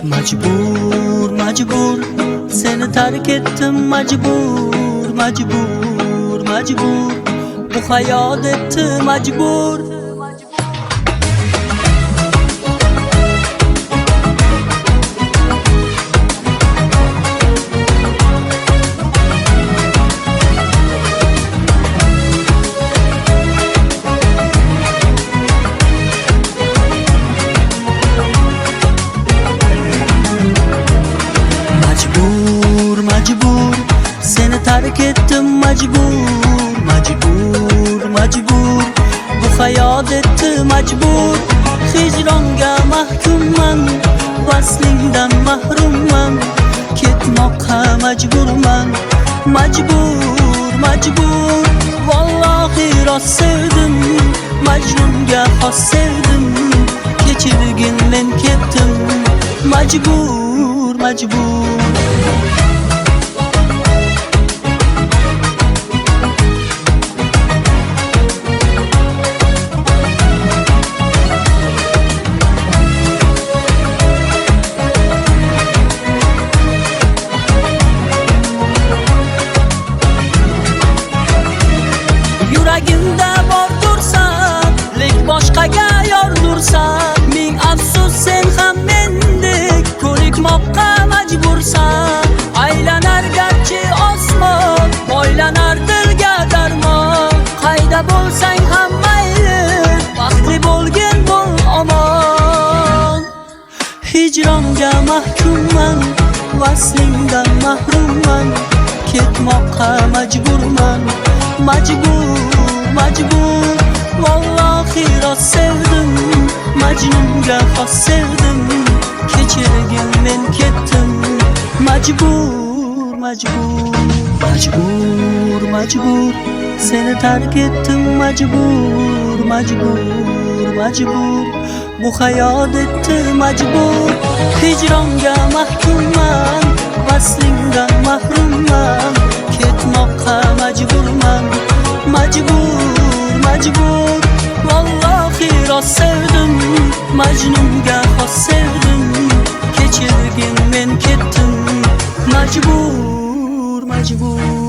Majbur, majbur, seni terk ettim. Majbur, majbur, majbur, bu hayat etti majbur. Majbur, seni terk ettim. Majbur, majbur, majbur, bu hayat etti majbur. Hicronga mahkumman, vaslingdan mahrumman, ketmoqqa majburman. Majbur, majbur, vallahi rost sevdim, Majnunga xos sevdim, kechirgin men ketdim. Majbur, majbur. Yuragimda bordursan, lek boshqaga yordursan. Ming afsus sen ham mendek ko'rikmoqqa majbursan. Aylanar garchi osmon, boylanar dilga darmon. Qayda bo'lsang ham mayli, baxtli bo'lgin bo'l omon. Hijronga mahkumman, vaslingdan mahrumman, ketmoqqa majburman. Majbur, majbur, vallahi rost sevdim, Majnunga xos sevdim, kechirgin men ketdim. Majbur, majbur, majbur, majbur, seni terk etdim. Majbur, majbur, majbur, bu hayat etti majbur. Hijronga mahkumman, vaslingdan mahrumman, ketmoqqa majburman. Majbur, majbur, vallahi rost sevdim, Majnunga xos sevdim, kechirgin men ketdim. Majbur, majbur.